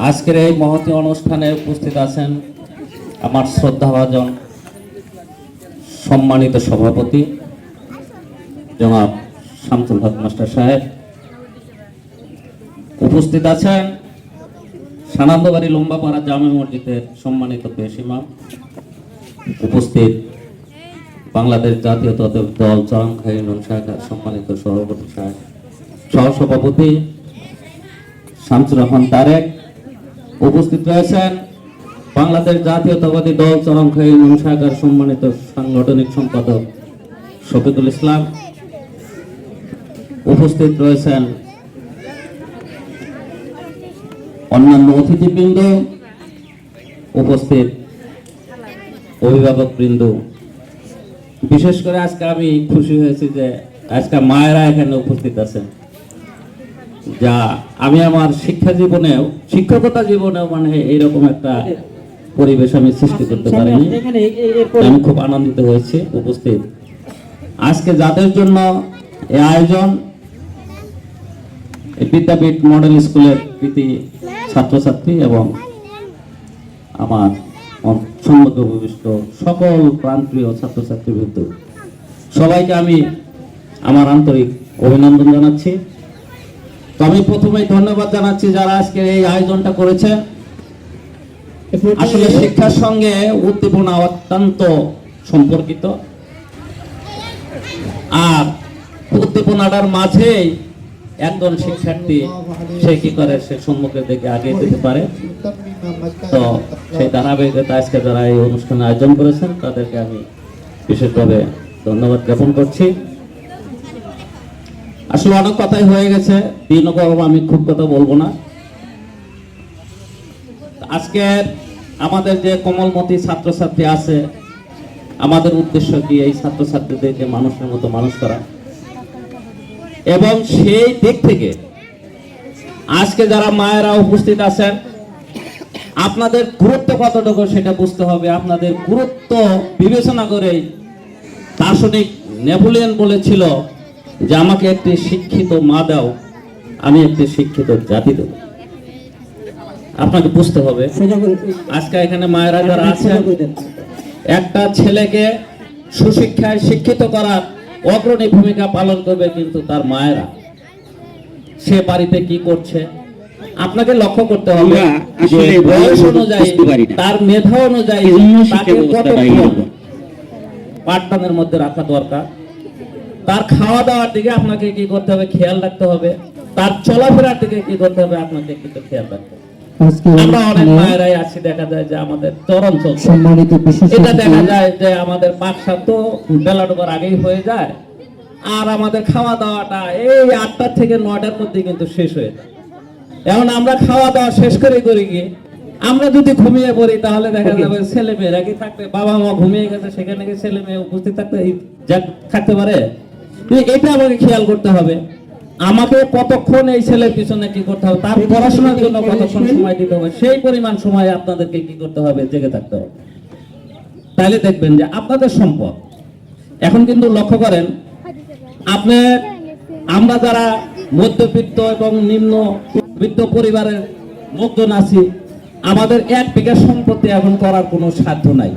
আজকের এই মহতী অনুষ্ঠানে উপস্থিত আছেন আমার শ্রদ্ধাভাজন সম্মানিত সভাপতি জনাব শামসুল হক মাস্টার সাহেব, উপস্থিত আছেন সানান্দবাড়ি লম্বাপাড়া জামে মসজিদের সম্মানিত পেশ ইমাম, উপস্থিত বাংলাদেশ জাতীয়তাবাদী দল চরমখাই নুন শাখার সম্মানিত সভাপতি সাহেব, সহসভাপতি শামসুর রহমান তারেক, উপস্থিত রয়েছেন বাংলাদেশ জাতীয়তাবাদী দল চরমখাই নুন শাখার সম্মানিত সাংগঠনিক সম্পাদক শফিকুল ইসলাম, উপস্থিত রয়েছেন অন্যান্য অতিথিবৃন্দ, উপস্থিত অভিভাবকবৃন্দ। বিশেষ করে আজকে আমি খুশি হয়েছি যে আজকে মায়েরা এখানে উপস্থিত আছেন, যা আমি আমার শিক্ষকতা জীবনেও মানে এইরকম একটা পরিবেশ আমি সৃষ্টি করতে পারিনি। আমি খুব আনন্দিত হয়েছি উপস্থিত আজকে যাদের জন্য এই আয়োজন, বিদ্যাপীঠ মডেল স্কুলের কৃতি ছাত্রছাত্রী এবং আমার সম্মুখে উপবিষ্ট সকল প্রাণপ্রিয় ছাত্রছাত্রীবৃন্দ, সবাইকে আমি আমার আন্তরিক অভিনন্দন জানাচ্ছি। তো আমি প্রথমেই ধন্যবাদ জানাচ্ছি যারা আজকে এই আয়োজনটা করেছে। আসলে শিক্ষার সঙ্গে উদ্দীপনা অত্যন্ত সম্পর্কিত, আর উদ্দীপনাটার মাঝেই একজন শিক্ষার্থী সে কি করে সে সম্মুখের দিকে আগে যেতে পারে। তো সেই ধারাবাহিকতা আজকে যারা এই অনুষ্ঠানে আয়োজন করেছেন তাদেরকে আমি বিশেষভাবে ধন্যবাদ জ্ঞাপন করছি। আসলে অনেক কথাই হয়ে গেছে, আমি খুব কথা বলবো না। আজকে আমাদের যে কোমলমতি ছাত্রছাত্রী আছে, আমাদের উদ্দেশ্য কি এই ছাত্রছাত্রীদেরকে মানুষের মতো মানুষ করা, এবং সেই দিক থেকে আজকে যারা মায়েরা উপস্থিত আছেন আপনাদের গুরুত্ব কতটুকু সেটা বুঝতে হবে। আপনাদের গুরুত্ব বিবেচনা করে দার্শনিক নেপোলিয়ন বলেছিল যে আমাকে একটি শিক্ষিত মা দাও, আমি একটি শিক্ষিত জাতি দেব। আপনাকে বুঝতে হবে আজকে এখানে মায়েরা যারা আছেন, একটা ছেলেকে সুশিক্ষায় শিক্ষিত করার অগ্রণী ভূমিকা পালন করবে কিন্তু তার মায়েরা। সে বাড়িতে কি করছে আপনাকে লক্ষ্য করতে হবে, বয়স অনুযায়ী তার মেধা অনুযায়ী তাকে কতক্ষণ পাঠদানের মধ্যে রাখা দরকার। তার খাওয়া দাওয়ার দিকে আপনাকে কি করতে হবে, খেয়াল রাখতে হবে। তার চলাফেরার দিকে কি করতে হবে, আপনাকে কিন্তু খেয়াল রাখতে হবে। আমরা অনেক মায়েরাই আছি, দেখা যায় যে আমাদের চরম চলছে, এটা দেখা যায় যে আমাদের পাকশাক তো বেলা ডোবার আগেই হয়ে যায়, আর আমাদের খাওয়া দাওয়াটা এই 8টা থেকে 9টার মধ্যে কিন্তু শেষ হয়ে যায়। এখন আমরা খাওয়া দাওয়া শেষ করে গিয়ে আমরা যদি ঘুমিয়ে পড়ি তাহলে দেখা যাবে ছেলে মেয়েরা কি থাকবে, বাবা মা ঘুমিয়ে গেছে সেখানে কি ছেলে মেয়ে উপস্থিত থাকতে পারে? এটা আমাকে খেয়াল করতে হবে। আমাকে কতক্ষণ এই ছেলের পিছনে কি করতে হবে, তার পড়াশোনার জন্য কতক্ষণ সময় দিতে হবে, সেই পরিমাণ সময় আপনাদেরকে কি করতে হবে, জেগে থাকতে হবে। তাহলে দেখবেন যে আপনাদের সম্পদ। এখন কিন্তু লক্ষ্য করেন আমরা যারা মধ্যবিত্ত এবং নিম্নবিত্ত পরিবারের লোকজন আছি, আমাদের 1 বিঘা সম্পত্তি এখন করার কোনো সাধ্য নাই।